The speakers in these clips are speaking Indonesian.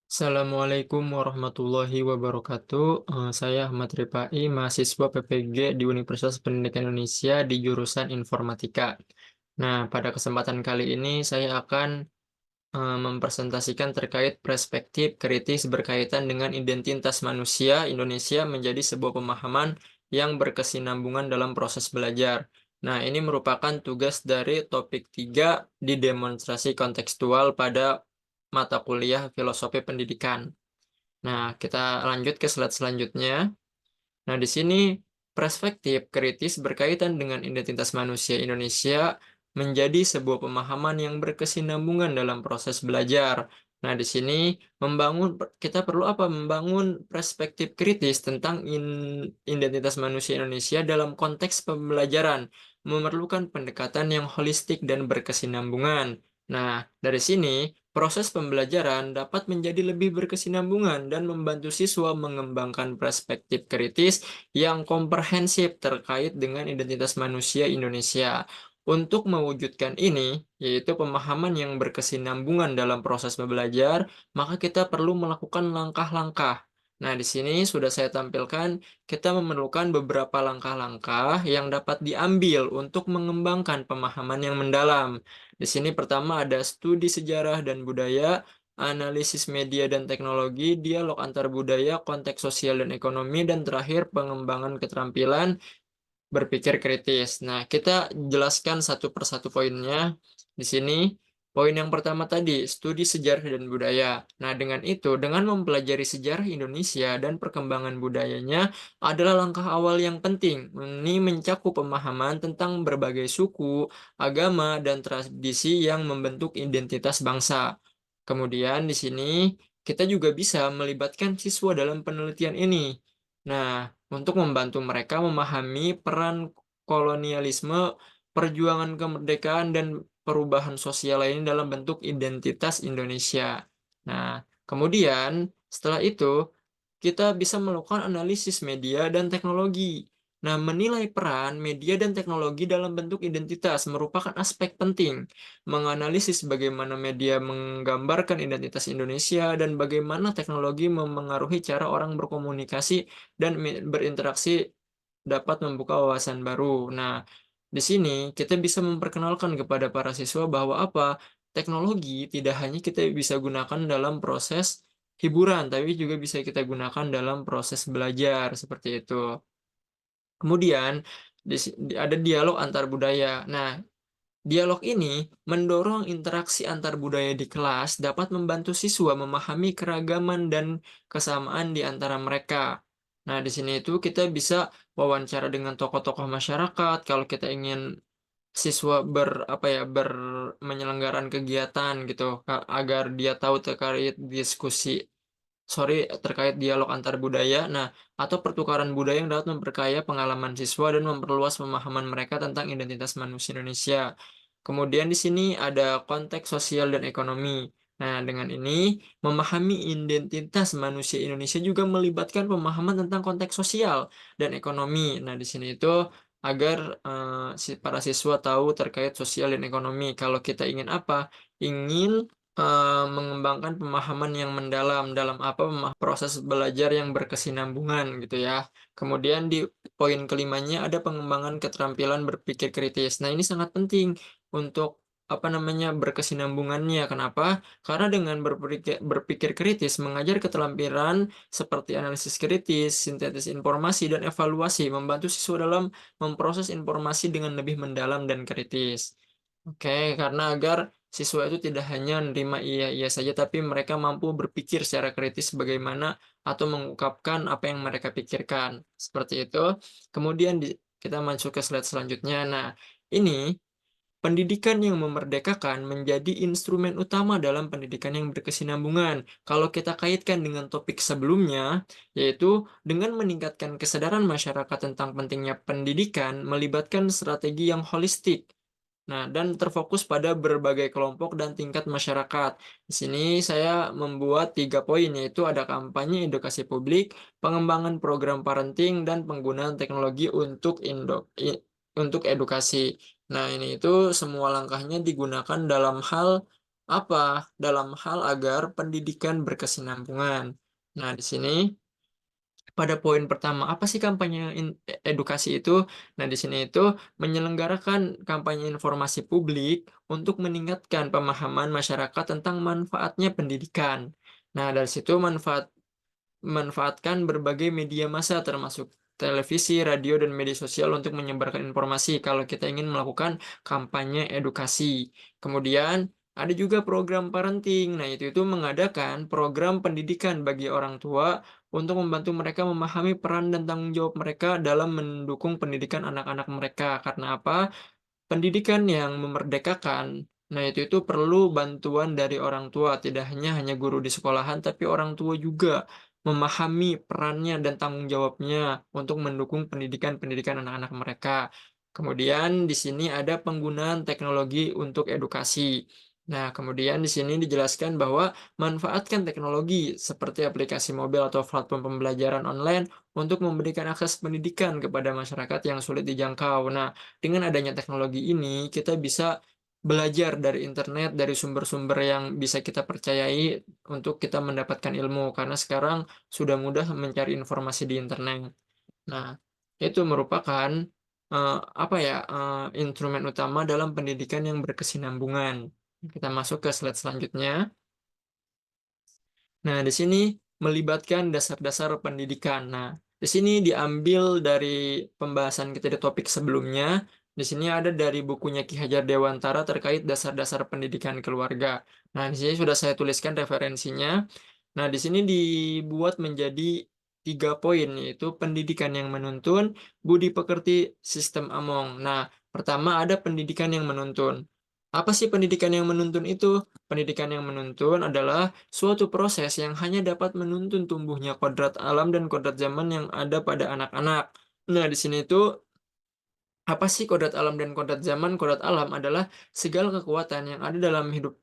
Assalamualaikum warahmatullahi wabarakatuh. Saya Ahmad Rifai, mahasiswa PPG di Universitas Pendidikan Indonesia di jurusan Informatika. Nah, pada kesempatan kali ini saya akan mempresentasikan terkait perspektif kritis berkaitan dengan identitas manusia Indonesia menjadi sebuah pemahaman yang berkesinambungan dalam proses belajar. Nah, ini merupakan tugas dari topik 3 di demonstrasi kontekstual pada mata kuliah Filosofi Pendidikan. Nah, kita lanjut ke slide selanjutnya. Nah, di sini perspektif kritis berkaitan dengan identitas manusia Indonesia menjadi sebuah pemahaman yang berkesinambungan dalam proses belajar. Nah, di sini kita perlu apa? Membangun perspektif kritis tentang identitas manusia Indonesia dalam konteks pembelajaran, memerlukan pendekatan yang holistik dan berkesinambungan. Nah, dari sini proses pembelajaran dapat menjadi lebih berkesinambungan dan membantu siswa mengembangkan perspektif kritis yang komprehensif terkait dengan identitas manusia Indonesia. Untuk mewujudkan ini, yaitu pemahaman yang berkesinambungan dalam proses belajar, maka kita perlu melakukan langkah-langkah. Nah, di sini sudah saya tampilkan, kita memerlukan beberapa langkah-langkah yang dapat diambil untuk mengembangkan pemahaman yang mendalam. Di sini pertama ada studi sejarah dan budaya, analisis media dan teknologi, dialog antar budaya, konteks sosial dan ekonomi, dan terakhir pengembangan keterampilan berpikir kritis. Nah, kita jelaskan satu persatu poinnya di sini. Poin yang pertama tadi, studi sejarah dan budaya. Nah, dengan itu, dengan mempelajari sejarah Indonesia dan perkembangan budayanya adalah langkah awal yang penting. Ini mencakup pemahaman tentang berbagai suku, agama, dan tradisi yang membentuk identitas bangsa. Kemudian di sini kita juga bisa melibatkan siswa dalam penelitian ini. Nah, untuk membantu mereka memahami peran kolonialisme, perjuangan kemerdekaan, dan perubahan sosial lain dalam bentuk identitas Indonesia. Nah, kemudian setelah itu kita bisa melakukan analisis media dan teknologi. Nah, menilai peran media dan teknologi dalam bentuk identitas merupakan aspek penting. Menganalisis bagaimana media menggambarkan identitas Indonesia dan bagaimana teknologi memengaruhi cara orang berkomunikasi dan berinteraksi dapat membuka wawasan baru. Nah, di sini kita bisa memperkenalkan kepada para siswa bahwa apa? Teknologi tidak hanya kita bisa gunakan dalam proses hiburan, tapi juga bisa kita gunakan dalam proses belajar seperti itu. Kemudian ada dialog antar budaya. Nah, dialog ini mendorong interaksi antar budaya di kelas dapat membantu siswa memahami keragaman dan kesamaan di antara mereka. Nah, di sini itu kita bisa wawancara dengan tokoh-tokoh masyarakat kalau kita ingin siswa menyelenggarakan kegiatan gitu agar dia tahu terkait dialog antar budaya. Nah, atau pertukaran budaya yang dapat memperkaya pengalaman siswa dan memperluas pemahaman mereka tentang identitas manusia Indonesia. Kemudian di sini ada konteks sosial dan ekonomi. Nah, dengan ini memahami identitas manusia Indonesia juga melibatkan pemahaman tentang konteks sosial dan ekonomi. Nah, di sini itu agar para siswa tahu terkait sosial dan ekonomi. Kalau kita ingin apa? Ingin mengembangkan pemahaman yang mendalam dalam apa proses belajar yang berkesinambungan gitu ya. Kemudian di poin kelimanya ada pengembangan keterampilan berpikir kritis. Nah, ini sangat penting untuk berkesinambungannya. Kenapa? Karena dengan berpikir kritis mengajar keterampilan seperti analisis kritis, sintetis informasi, dan evaluasi membantu siswa dalam memproses informasi dengan lebih mendalam dan kritis. Oke, karena agar siswa itu tidak hanya menerima iya-iya saja, tapi mereka mampu berpikir secara kritis bagaimana atau mengungkapkan apa yang mereka pikirkan. Seperti itu. Kemudian kita masuk ke slide selanjutnya. Nah, ini pendidikan yang memerdekakan menjadi instrumen utama dalam pendidikan yang berkesinambungan. Kalau kita kaitkan dengan topik sebelumnya, yaitu dengan meningkatkan kesadaran masyarakat tentang pentingnya pendidikan, melibatkan strategi yang holistik. Nah, dan terfokus pada berbagai kelompok dan tingkat masyarakat. Di sini saya membuat 3 poin, yaitu ada kampanye edukasi publik, pengembangan program parenting, dan penggunaan teknologi untuk edukasi. Nah, ini itu semua langkahnya digunakan dalam hal apa? Dalam hal agar pendidikan berkesinambungan. Nah, di sini pada poin pertama, apa sih kampanye edukasi itu? Nah, di sini itu menyelenggarakan kampanye informasi publik untuk meningkatkan pemahaman masyarakat tentang manfaatnya pendidikan. Nah, dari situ manfaatkan berbagai media massa termasuk televisi, radio, dan media sosial untuk menyebarkan informasi kalau kita ingin melakukan kampanye edukasi. Kemudian ada juga program parenting. Nah, itu mengadakan program pendidikan bagi orang tua untuk membantu mereka memahami peran dan tanggung jawab mereka dalam mendukung pendidikan anak-anak mereka. Karena apa? Pendidikan yang memerdekakan, nah itu perlu bantuan dari orang tua, tidak hanya guru di sekolahan, tapi orang tua juga memahami perannya dan tanggung jawabnya untuk mendukung pendidikan anak-anak mereka. Kemudian di sini ada penggunaan teknologi untuk edukasi. Nah, kemudian di sini dijelaskan bahwa manfaatkan teknologi seperti aplikasi mobil atau platform pembelajaran online untuk memberikan akses pendidikan kepada masyarakat yang sulit dijangkau. Nah, dengan adanya teknologi ini, kita bisa belajar dari internet, dari sumber-sumber yang bisa kita percayai untuk kita mendapatkan ilmu, karena sekarang sudah mudah mencari informasi di internet. Nah, itu merupakan instrumen utama dalam pendidikan yang berkesinambungan. Kita masuk ke slide selanjutnya. Nah, di sini melibatkan dasar-dasar pendidikan. Nah, di sini diambil dari pembahasan kita di topik sebelumnya. Di sini ada dari bukunya Ki Hajar Dewantara terkait dasar-dasar pendidikan keluarga. Nah, di sini sudah saya tuliskan referensinya. Nah, di sini dibuat menjadi 3 poin, yaitu pendidikan yang menuntun, budi pekerti, sistem Among. Nah, pertama ada pendidikan yang menuntun. Apa sih pendidikan yang menuntun itu? Pendidikan yang menuntun adalah suatu proses yang hanya dapat menuntun tumbuhnya kodrat alam dan kodrat zaman yang ada pada anak-anak. Nah, di sini itu apa sih kodrat alam dan kodrat zaman? Kodrat alam adalah segala kekuatan yang ada dalam hidup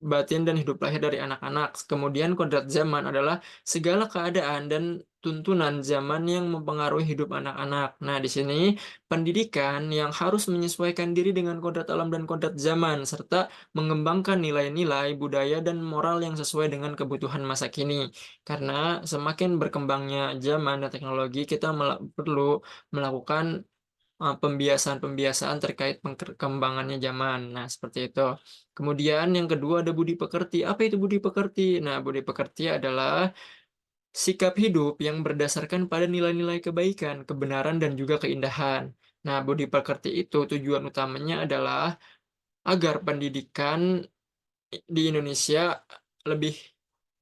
batin dan hidup lahir dari anak-anak. Kemudian kodrat zaman adalah segala keadaan dan tuntunan zaman yang mempengaruhi hidup anak-anak. Nah, di sini pendidikan yang harus menyesuaikan diri dengan kodrat alam dan kodrat zaman, serta mengembangkan nilai-nilai, budaya, dan moral yang sesuai dengan kebutuhan masa kini. Karena semakin berkembangnya zaman dan teknologi, kita perlu melakukan pembiasaan-pembiasaan terkait perkembangannya zaman. Nah, seperti itu. Kemudian yang kedua ada budi pekerti. Apa itu budi pekerti? Nah, budi pekerti adalah sikap hidup yang berdasarkan pada nilai-nilai kebaikan, kebenaran, dan juga keindahan. Nah, budi pekerti itu tujuan utamanya adalah agar pendidikan di Indonesia lebih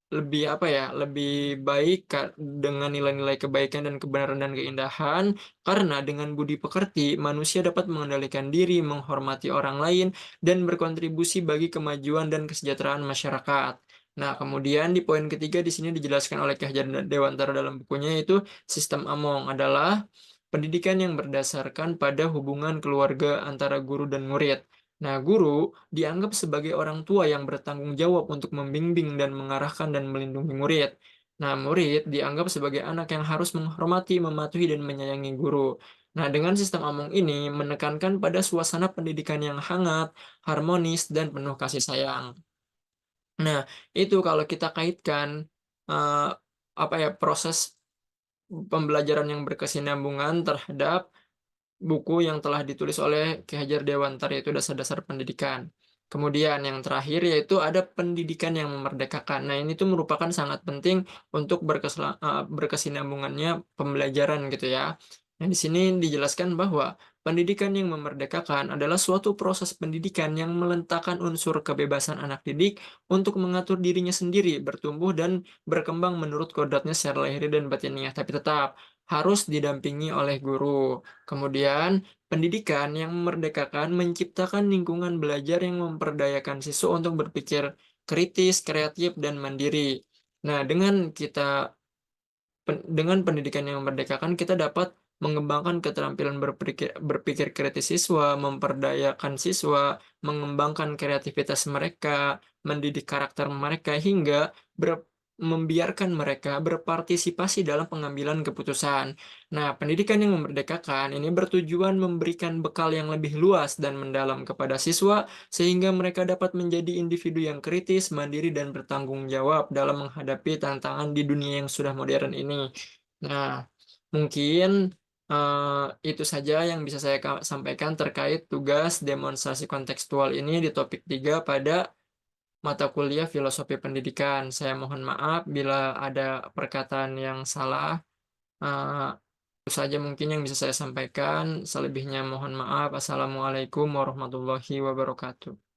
lebih apa ya, lebih baik dengan nilai-nilai kebaikan dan kebenaran dan keindahan, karena dengan budi pekerti, manusia dapat mengendalikan diri, menghormati orang lain, dan berkontribusi bagi kemajuan dan kesejahteraan masyarakat. Nah, kemudian di poin ketiga di sini dijelaskan oleh Ki Hajar Dewantara dalam bukunya, yaitu sistem Among adalah pendidikan yang berdasarkan pada hubungan keluarga antara guru dan murid. Nah, guru dianggap sebagai orang tua yang bertanggung jawab untuk membimbing dan mengarahkan dan melindungi murid. Nah, murid dianggap sebagai anak yang harus menghormati, mematuhi, dan menyayangi guru. Nah, dengan sistem Among ini menekankan pada suasana pendidikan yang hangat, harmonis, dan penuh kasih sayang. Nah, itu kalau kita kaitkan eh, proses pembelajaran yang berkesinambungan terhadap buku yang telah ditulis oleh Ki Hajar Dewantara, yaitu Dasar-Dasar Pendidikan. Kemudian yang terakhir yaitu ada pendidikan yang memerdekakan. Nah, ini tuh merupakan sangat penting untuk berkesinambungannya pembelajaran gitu ya. Nah, di sini dijelaskan bahwa pendidikan yang memerdekakan adalah suatu proses pendidikan yang meletakkan unsur kebebasan anak didik untuk mengatur dirinya sendiri, bertumbuh dan berkembang menurut kodratnya secara lahir dan batinnya, tapi tetap harus didampingi oleh guru. Kemudian, pendidikan yang memerdekakan menciptakan lingkungan belajar yang memperdayakan siswa untuk berpikir kritis, kreatif, dan mandiri. Nah, dengan pendidikan yang memerdekakan, kita dapat mengembangkan keterampilan berpikir kritis siswa, memperdayakan siswa, mengembangkan kreativitas mereka, mendidik karakter mereka, hingga membiarkan mereka berpartisipasi dalam pengambilan keputusan. Nah, pendidikan yang memerdekakan ini bertujuan memberikan bekal yang lebih luas dan mendalam kepada siswa, sehingga mereka dapat menjadi individu yang kritis, mandiri, dan bertanggung jawab dalam menghadapi tantangan di dunia yang sudah modern ini. Nah, mungkin itu saja yang bisa saya sampaikan terkait tugas demonstrasi kontekstual ini di topik 3 pada mata kuliah Filosofi Pendidikan. Saya mohon maaf bila ada perkataan yang salah. Eee, itu saja mungkin yang bisa saya sampaikan. Selebihnya mohon maaf. Assalamualaikum warahmatullahi wabarakatuh.